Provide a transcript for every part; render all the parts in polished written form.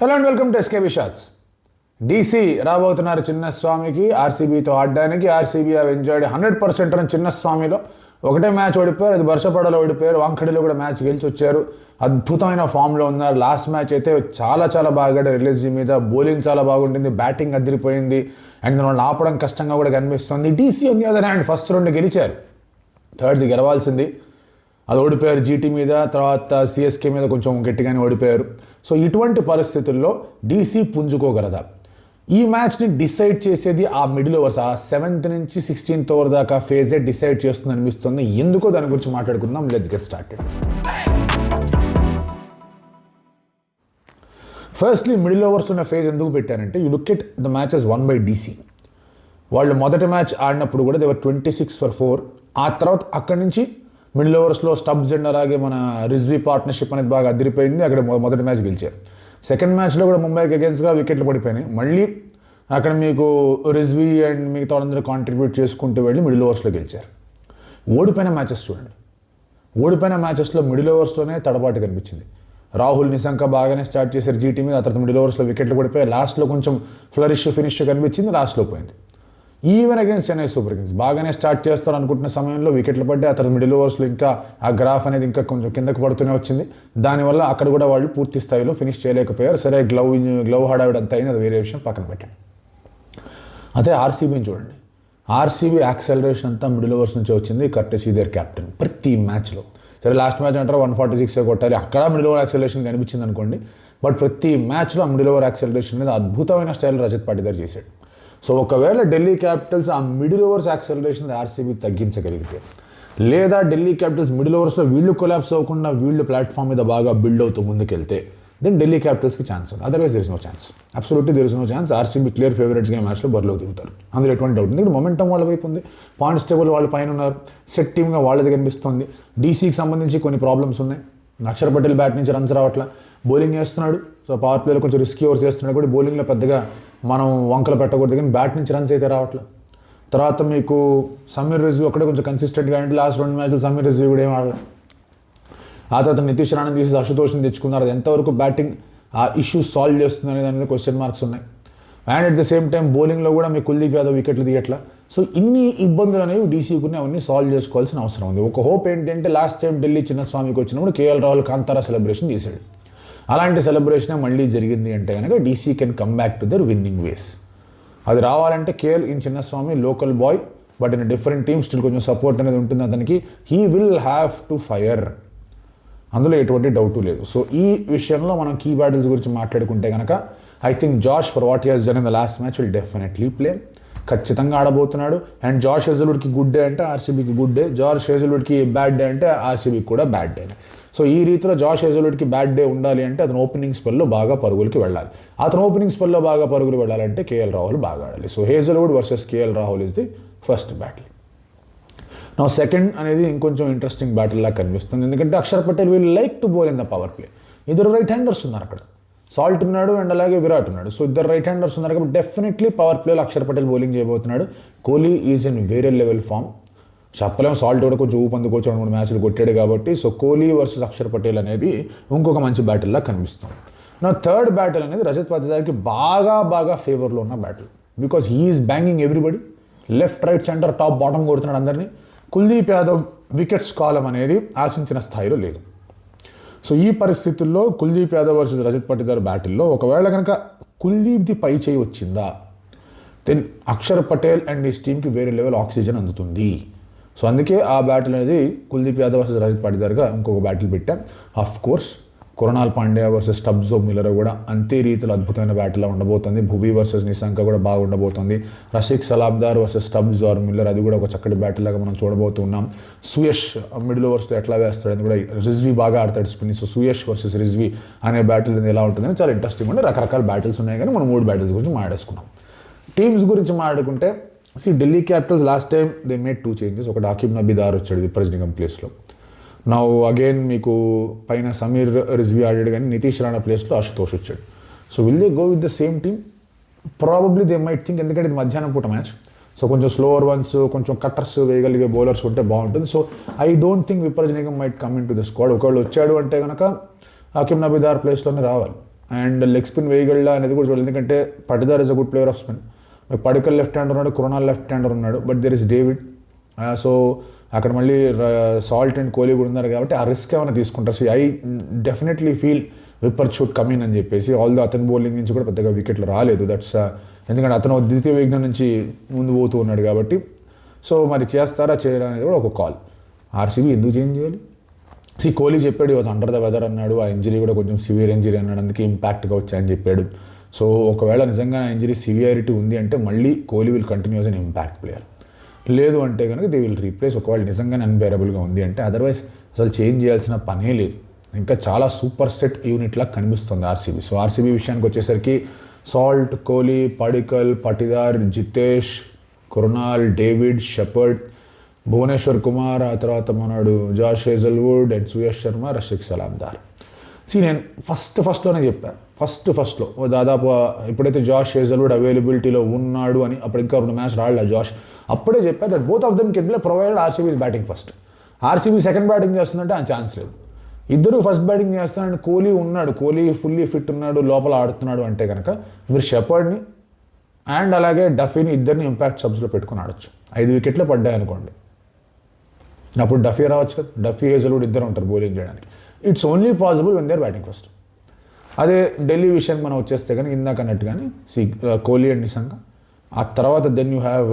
Hello and welcome to SKB shots. DC రాబోతున్నారు చిన్నస్వామికి ఆర్సీబీతో ఆడడానికి. RCB have enjoyed 100% అని చిన్నస్వామిలో ఒకటే మ్యాచ్ ఓడిపోయారు, అది వర్షపడలో ఓడిపోయారు. వాంఖడిలో కూడా మ్యాచ్ గెలిచి వచ్చారు. అద్భుతమైన ఫామ్లో ఉన్నారు. లాస్ట్ మ్యాచ్ అయితే చాలా బాగా రిలీజ్ మీద బౌలింగ్ చాలా బాగుంటుంది, బ్యాటింగ్ అదిరిపోయింది అండ్ వాళ్ళు ఆపడం కష్టంగా కూడా కనిపిస్తుంది. డీసీ ఉంది అదే అండ్ ఫస్ట్ 2 గెలిచారు, థర్డ్ది గెలవాల్సింది, అది ఓడిపోయారు. జీటీ మీద, తర్వాత సిఎస్కే మీద కొంచెం గట్టిగానే ఓడిపోయారు. సో ఇటువంటి పరిస్థితుల్లో డీసీ పుంజుకోగలదా? ఈ మ్యాచ్ని డిసైడ్ చేసేది ఆ మిడిల్ ఓవర్స్, ఆ 7th నుంచి 16th ఓవర్ దాకా ఫేజే డిసైడ్ చేస్తుంది అనిపిస్తుంది. ఎందుకో దాని గురించి మాట్లాడుకుందాం. Let's get started. Firstly middle overs ఉన్న ఫేజ్ ఎందుకు పెట్టారంటే, you look at the matches one by DC. వాళ్ళు మొదటి మ్యాచ్ ఆడినప్పుడు కూడా దేవర్ 26 for 4. ఆ తర్వాత అక్కడి నుంచి మిడిల్ ఓవర్స్లో స్టబ్స్ అండ్ అలాగే మన రిజ్వీ పార్ట్నర్షిప్ అనేది బాగా అదిరిపోయింది. అక్కడ మొదటి మ్యాచ్ గెలిచారు. సెకండ్ మ్యాచ్లో కూడా ముంబైకి అగేన్స్ట్గా వికెట్లు పడిపోయినాయి. మళ్ళీ అక్కడ మీకు రిజ్వీ అండ్ మిగతా వాళ్ళందరూ కాంట్రిబ్యూట్ చేసుకుంటూ వెళ్ళి మిడిల్ ఓవర్స్లో గెలిచారు. ఓడిపోయిన మ్యాచెస్ చూడండి, ఓడిపోయిన మ్యాచెస్లో మిడిల్ ఓవర్స్లోనే తడబాటు కనిపించింది. రాహుల్ నిశంక బాగానే స్టార్ట్ చేశారు జీటీ మీద, ఆ తర్వాత మిడిల్ ఓవర్స్లో వికెట్లు పడిపోయి లాస్ట్లో కొంచెం ఫినిష్ కనిపించింది, లాస్ట్లో పోయింది. Even against Chennai super Kings బాగానే స్టార్ట్ చేస్తారు అనుకుంటున్న సమయంలో వికెట్లు పడ్డాయి. ఆ తర్వాత మిడిల్ ఓవర్స్లో ఇంకా ఆ గ్రాఫ్ అనేది ఇంకా కొంచెం కిందకు పడుతూనే వచ్చింది. దానివల్ల అక్కడ కూడా వాళ్ళు పూర్తి స్థాయిలో ఫినిష్ చేయలేకపోయారు. సరే గ్లవ్ హడావిడ అంతా అయింది, అది వేరే విషయం, పక్కన పెట్టండి. అదే ఆర్సీబీని చూడండి. ఆర్సీబీ యాక్సెలరేషన్ అంతా మిడిల్ ఓవర్స్ నుంచి వచ్చింది, కర్టెసీ దేర్ కెప్టెన్. ప్రతి మ్యాచ్లో సరే లాస్ట్ మ్యాచ్ అంటారు 146 కొట్టాలి, అక్కడ మిడిల్ ఓవర్ యాక్సెలరేషన్ కనిపించింది అనుకోండి. బట్ ప్రతి మ్యాచ్లో ఆ మిడిల్ ఓవర్ యాక్సెలరేషన్ అనేది అద్భుతమైన స్టైల్ రజత్ పాటిదార్ చేశాడు. సో ఒకవేళ ఢిల్లీ క్యాపిటల్స్ ఆ మిడిల్ ఓవర్స్ యాక్సెలరేషన్ ఆర్సీబీ తగ్గించగలిగితే, లేదా ఢిల్లీ క్యాపిటల్స్ మిడిల్ ఓవర్స్లో వీళ్ళు కొలాప్స్ అవ్వకుండా వీళ్ళు ప్లాట్ఫామ్ మీద బాగా బిల్డ్ అవుతూ ముందుకెళ్తే దెన్ ఢిల్లీ క్యాపిటల్స్కి ఛాన్స్ ఉంది. Otherwise there is no chance, absolutely there is no chance. RCB clear ఫేవరెట్స్గా మ్యాచ్లో బరిలో దిగుతారు, అందులో ఎటువంటి డౌట్ ఉంది. ఇక్కడ మొమెంటం వాళ్ళ వైపు ఉంది, పాయింట్స్ టేబుల్ వాళ్ళ పైన ఉన్నారు, సెట్ టీమ్గా వాళ్ళది కనిపిస్తుంది. డీసీకి సంబంధించి కొన్ని ప్రాబ్లమ్స్ ఉన్నాయి. అక్షర్ పటేల్ బ్యాట్ నుంచి రన్స్ రావట్లా, బౌలింగ్ చేస్తున్నాడు. సో పవర్ ప్లేలో కొంచెం రిస్కీ ఓవర్స్ చేస్తున్నాడు కూడా, బౌలింగ్లో పెద్దగా మనం వంకలు పెట్టకూడదు, కానీ బ్యాట్ నుంచి రన్స్ అయితే రావట్లేదు. తర్వాత మీకు సమీర్ రిజ్వీ ఒకటే కొంచెం కన్సిస్టెంట్గా అంటే లాస్ట్ 2 మ్యాచ్లు సమీర్ రిజ్వీ కూడా ఏం ఆడలేదు. ఆ తర్వాత నితీష్ రాణా తీసి అశుతోష్ని తెచ్చుకున్నారు. అది ఎంతవరకు బ్యాటింగ్ ఆ ఇష్యూస్ సాల్వ్ చేస్తుంది అనేది అనేది క్వశ్చన్ మార్క్స్ ఉన్నాయి. And at the same time బౌలింగ్లో కూడా మీకు కుల్దీప్ యాదవ్ వికెట్లు తీయట్లా. సో ఇన్ని ఇబ్బందులు అనేవి డీసీకుని అవన్నీ సాల్వ్ చేసుకోవాల్సిన అవసరం ఉంది. ఒక హోప్ ఏంటంటే లాస్ట్ టైం ఢిల్లీ చిన్నస్వామికి వచ్చినప్పుడు కేఎల్ రాహుల్ కాంతారా సెలబ్రేషన్ చేశాడు. అలాంటి సెలబ్రేషన్ మళ్ళీ జరిగింది అంటే కనుక DC can come back to their winning ways. అది రావాలంటే KL in Chinnaswamy local boy, but in different team still కొంచెం సపోర్ట్ అనేది ఉంటుంది అతనికి. He will have to fire, అందులో ఎటువంటి డౌటు లేదు. సో ఈ విషయంలో మనం కీ బ్యాటిల్స్ గురించి మాట్లాడుకుంటే కనుక I think Josh for what he has done in the last match will definitely play. ఖచ్చితంగా ఆడబోతున్నాడు. అండ్ జాష్ హేజల్వుడ్కి గుడ్ డే అంటే ఆర్సీబీకి గుడ్ డే, జాష్ హేజల్వుడ్కి బ్యాడ్ డే అంటే ఆర్సీబీకి కూడా బ్యాడ్ డే. సో ఈ రీతిలో జాష్ హేజల్వుడ్కి బ్యాడ్ డే ఉండాలి అంటే అతను ఓపెనింగ్ స్పెల్లో బాగా పరుగులకి వెళ్ళాలి. అతను ఓపెనింగ్ స్పెల్లో బాగా పరుగులు వెళ్ళాలంటే కేఎల్ రాహుల్ బాగా ఆడాలి. So Hazlewood versus KL Rahul is the first battle. నా సెకండ్ అనేది ఇంకొంచెం ఇంట్రెస్టింగ్ బ్యాటిల్ లాగా కనిపిస్తుంది, ఎందుకంటే Akshar Patel will like to bowl in the power play. ఇద్దరు రైట్ హ్యాండర్స్ ఉన్నారు అక్కడ, సాల్ట్ ఉన్నాడు అండ్ అలాగే విరాట్ ఉన్నాడు. సో ఇద్దరు రైట్ హ్యాండర్స్ ఉన్నారు కాబట్టి డెఫినెట్లీ పవర్ ప్లేలో అక్షర్ పటేల్ బౌలింగ్ చేయబోతున్నాడు. కోహ్లీ ఈజ్ ఇన్ వేరే లెవెల్ ఫామ్. చెప్పలేము, సాల్ట్ కూడా కొంచెం ఊపందుకోవచ్చు, 2-3 మ్యాచ్లు కొట్టాడు కాబట్టి. సో కోహ్లీ వర్సెస్ అక్షర్ పటేల్ అనేది ఇంకొక మంచి బ్యాటిల్లా కనిపిస్తుంది. నా థర్డ్ బ్యాటిల్ అనేది రజత్ పాటిదార్కి బాగా ఫేవర్లో ఉన్న battle, because he is banging everybody. Left right centre top bottom కొడుతున్నాడు అందరినీ. కుల్దీప్ యాదవ్ వికెట్స్ కాలం అనేది ఆశించిన స్థాయిలో లేదు. సో ఈ పరిస్థితుల్లో కుల్దీప్ యాదవ్ వర్సెస్ రజత్ పాటిదార్ బ్యాటిల్లో ఒకవేళ కనుక కుల్దీప్ది పై చేయి వచ్చిందా, దెన్ అక్షర్ పటేల్ అండ్ ఈ టీమ్కి వేరే లెవెల్ ఆక్సిజన్ అందుతుంది. సో అందుకే ఆ బ్యాటిల్ అనేది కుల్దీప్ యాదవ్ వర్సెస్ రజత్ పాటిదార్గా ఇంకొక బ్యాటిల్ పెట్టాం. Of course Krunal Pandya versus Stubbs Miller కూడా అంతే రీతిలో అద్భుతమైన బ్యాటిల్లో ఉండబోతుంది. భువీ వర్సెస్ నిశంక కూడా బాగా ఉండబోతుంది. రషీక్ సలాందార్ వర్సెస్ స్టబ్స్ ఆర్ మిల్లర్, అది కూడా ఒక చక్కటి బ్యాటిల్ లాగా మనం చూడబోతున్నాం. సుయష్ మిడిల్ ఓవర్స్లో ఎట్లా వేస్తాడని కూడా, రిజ్వీ బాగా ఆడతాడు spin. So Suyash versus Rizvi అనే బ్యాటిల్ అనేది ఎలా ఉంటుందని చాలా ఇంట్రెస్టింగ్ ఉంటే రకరకాల బ్యాటిల్స్ ఉన్నాయి, కానీ మనం 3 బ్యాటిల్స్ గురించి మాట్లాడుకున్నాం. టీమ్స్ గురించి మాట్లాడుకుంటే Delhi Capitals last time they made 2 changes. ఒకటి ఆకిబ్ నబీదార్ వచ్చాడు విప్రజ్ నిగమ్ ప్లేస్లో. నా అగైన్ మీకు పైన సమీర్ రిజ్వీ ఆడాడు, కానీ నితీష్ రాణా ప్లేస్లో అశుతోష్ వచ్చాడు. So will they go with the same team? Probably they might think, ఎందుకంటే ఇది మధ్యాహ్నం పూట మ్యాచ్. సో కొంచెం స్లోవర్ వన్స్, కొంచెం కట్టర్స్ వేయగలిగే బౌలర్స్ ఉంటే బాగుంటుంది. So I don't think Vipraj Nigam might come in to the squad. ఒకవేళ వచ్చాడు అంటే కనుక ఆకిబ్ నబీదార్ ప్లేస్లోనే రావాలి. అండ్ లెగ్ స్పిన్ వేయగలడా అనేది కూడా చూడాలి, ఎందుకంటే Patidar is a good player of spin. Padikkal left hander ఉన్నాడు, కృణాల్ లెఫ్ట్ హ్యాండర్ ఉన్నాడు, but there is David. So అక్కడ మళ్ళీ సాల్ట్ అండ్ కోహ్లీ కూడా ఉన్నారు కాబట్టి ఆ రిస్క్ ఏమైనా తీసుకుంటారు. So I definitely feel Vipraj should come in అని చెప్పేసి. ఆల్దో అతని బౌలింగ్ నుంచి కూడా పెద్దగా వికెట్లు రాలేదు, దట్స్ ఎందుకంటే అతను ద్వితీయ వేగం నుంచి ముందు పోతూ ఉన్నాడు కాబట్టి. సో మరి చేస్తారా చేయరా అనేది కూడా ఒక కాల్. ఆర్సీబీ ఎందుకు చేంజ్ చేయాలి? కోహ్లీ చెప్పాడు వాజ్ అండర్ ద వెదర్ అన్నాడు, ఆ ఇంజరీ కూడా కొంచెం సివియర్ ఇంజరీ అన్నాడు, అందుకే ఇంపాక్ట్గా వచ్చాయని చెప్పాడు. సో ఒకవేళ నిజంగా ఆ ఇంజరీ సివియారిటీ ఉంది అంటే మళ్ళీ Kohli will continue as an impact player. లేదు అంటే కనుక దే విల్ రీప్లేస్, ఒకవేళ నిజంగానే అన్బేరబుల్గా ఉంది అంటే. అదర్వైజ్ అసలు చేంజ్ చేయాల్సిన పనే లేదు, ఇంకా చాలా సూపర్ సెట్ యూనిట్లా కనిపిస్తుంది ఆర్సీబీ. సో ఆర్సీబీ విషయానికి వచ్చేసరికి Salt, Kohli, Padikkal, Patidar, Jitesh, Krunal, David, Shepherd, Bhuvneshwar Kumar, ఆ తర్వాత మనడు Josh Hazlewood and Suyash Sharma, Rashid Salamdar. నేను ఫస్ట్లోనే చెప్పాను, ఫస్ట్లో దాదాపు ఎప్పుడైతే జాష్ హేజల్వుడ్ అవైలబిలిటీలో ఉన్నాడు అని, అప్పుడు ఇంకా 2 మ్యాచ్ రాళ్ళ జాష్, అప్పుడే చెప్పా that both of them can play provided RCB is batting first. RCB second batting చేస్తుందంటే ఆ ఛాన్స్ లేదు. ఇద్దరు ఫస్ట్ బ్యాటింగ్ చేస్తున్నాడు, కోహ్లీ ఉన్నాడు, కోహ్లీ ఫుల్లీ ఫిట్ ఉన్నాడు, లోపల ఆడుతున్నాడు అంటే కనుక మీరు షెపర్డ్ని అండ్ అలాగే డఫీని ఇద్దరిని ఇంపాక్ట్ సబ్స్లో పెట్టుకుని ఆడొచ్చు. 5 వికెట్లే పడ్డాయి అనుకోండి, అప్పుడు డఫీ రావచ్చు కదా, డఫీ హేజల్వుడ్ ఇద్దరు ఉంటారు బౌలింగ్ చేయడానికి. It's only possible when there batting first. అదే ఢిల్లీ విషయానికి మనం వచ్చేస్తే కానీ ఇందాక అన్నట్టుగానే కోహ్లీ అండ్ నిశంక, ఆ తర్వాత దెన్ యూ హ్యావ్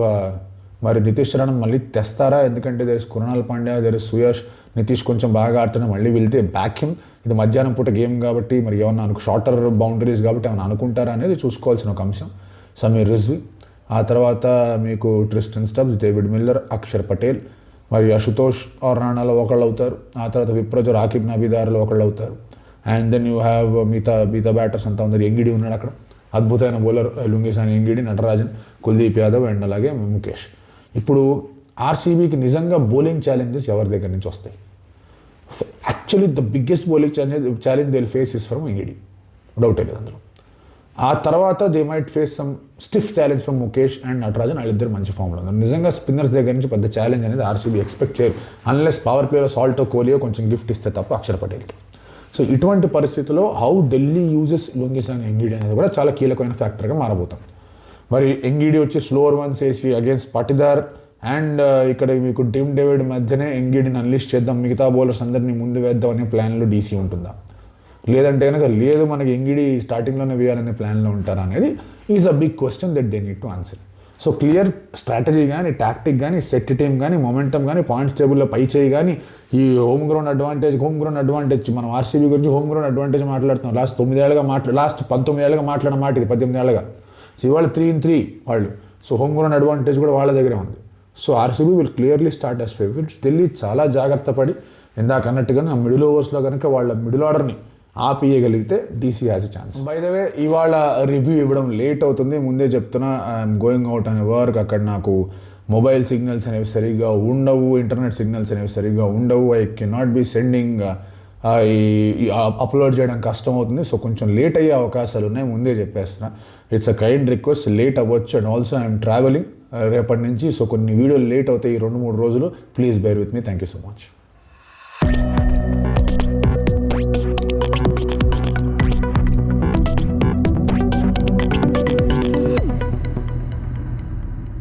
మరి నితీష్ రాణా మళ్ళీ తెస్తారా, ఎందుకంటే there is Krunal Pandya, there is Suyash, Nitish కొంచెం బాగా ఆడుతున్నా మళ్ళీ వెళ్తే బ్యాక్ హిమ్. ఇది మధ్యాహ్నం పూట గేమ్ కాబట్టి మరి ఏమన్నా షార్టర్ బౌండరీస్ కాబట్టి ఏమైనా అనుకుంటారా అనేది చూసుకోవాల్సిన ఒక అంశం. సమీర్ రిజ్వీ, ఆ తర్వాత మీకు Tristan Stubbs, David Miller, Akshar Patel, మరి అశుతోష్ ఆర్ రాణాలో ఒకళ్ళు అవుతారు. ఆ తర్వాత విప్రజర్, ఆకిబ్ నబీదార్లో ఒకళ్ళు అవుతారు. అండ్ దెన్ యూ హ్యావ్ మిగతా బ్యాటర్స్ అంతా ఉన్నారు. ఎంగిడి ఉన్నాడు అక్కడ, అద్భుతమైన bowler Lungisani Ngidi, Natarajan, Kuldeep Yadav and అలాగే ముఖేష్. ఇప్పుడు ఆర్సీబీకి నిజంగా బౌలింగ్ ఛాలెంజెస్ ఎవరి దగ్గర నుంచి వస్తాయి? Actually the biggest bowling challenge they will face is from Ngidi, డౌటే లేదు అందులో. ఆ తర్వాత they might face some stiff challenge from Mukesh and Natarajan, వాళ్ళిద్దరు మంచి ఫామ్లో ఉన్నారు. నిజంగా స్పిన్నర్స్ దగ్గర నుంచి పెద్ద ఛాలెంజ్ అనేది ఆర్సీబీ ఎక్స్పెక్ట్ చేయరు, అన్లెస్ పవర్ ప్లేలో సాల్టో కోహ్లీయో కొంచెం గిఫ్ట్ ఇస్తే తప్ప అక్షర్ పటేల్కి. సో ఇటువంటి పరిస్థితుల్లో హౌ ఢిల్లీ యూజెస్ లుంగిసాని ఎంగిడి అనేది కూడా చాలా కీలకమైన ఫ్యాక్టర్గా మారబోతుంది. మరి ఎంగిడి వచ్చి స్లోవర్ వన్స్ వేసి అగేన్స్ట్ పటిదార్ అండ్ ఇక్కడ మీకు టిమ్ డేవిడ్ మధ్యనే ఎంగిడిని అన్లిస్ట్ చేద్దాం, మిగతా బౌలర్స్ అందరినీ ముందు వేద్దాం అనే ప్లాన్లో డీసీ ఉంటుందా? లేదంటే కనుక లేదు మనకి ఎంగిడి స్టార్టింగ్లోనే వేయాలనే ప్లాన్లో ఉంటారా అనేది is a big question that they need to answer. So clear strategy కానీ, టాక్టిక్ కానీ, సెట్ టీమ్ కానీ, మొమెంటం కానీ, పాయింట్స్ టేబుల్లో పై చేయి కానీ, ఈ హోమ్ గ్రౌండ్ అడ్వాంటేజ్ మనం ఆర్సీబీ గురించి హోమ్ గ్రౌండ్ అడ్వాంటేజ్ మాట్లాడుతున్నాం. లాస్ట్ 19 ఏళ్ళగా మాట్లాడిన మాట ఇది, 18 ఏళ్ళగా. సో ఇవాళ 3-3 వాళ్ళు. సో హోమ్ గ్రౌండ్ అడ్వాంటేజ్ కూడా వాళ్ళ దగ్గరే ఉంది. So RCB will clearly start as favourites. Delhi చాలా జాగ్రత్త పడి ఇందాక అన్నట్టుగానే ఆ మిడిల్ ఓవర్స్లో కనుక వాళ్ళ మిడిల్ ఆర్డర్ని ఆపియగలిగితే DC has a chance. By the way ఇవాళ రివ్యూ ఇవ్వడం లేట్ అవుతుంది, ముందే చెప్తున్నా. ఐఎమ్ గోయింగ్ అవుట్ అనే వర్క్, అక్కడ నాకు మొబైల్ సిగ్నల్స్ అనేవి సరిగ్గా ఉండవు, ఇంటర్నెట్ సిగ్నల్స్ అనేవి సరిగ్గా ఉండవు. I can not be sending, upload చేయడం కష్టం అవుతుంది. సో కొంచెం లేట్ అయ్యే అవకాశాలు ఉన్నాయి, ముందే చెప్పేస్తున్నా. It's a kind request, late అవ్వచ్చు. అండ్ ఆల్సో ఐఎమ్ ట్రావెలింగ్ రేపటి నుంచి, సో కొన్ని వీడియోలు లేట్ అవుతాయి ఈ 2-3 రోజులు. Please bear with me. Thank you so much.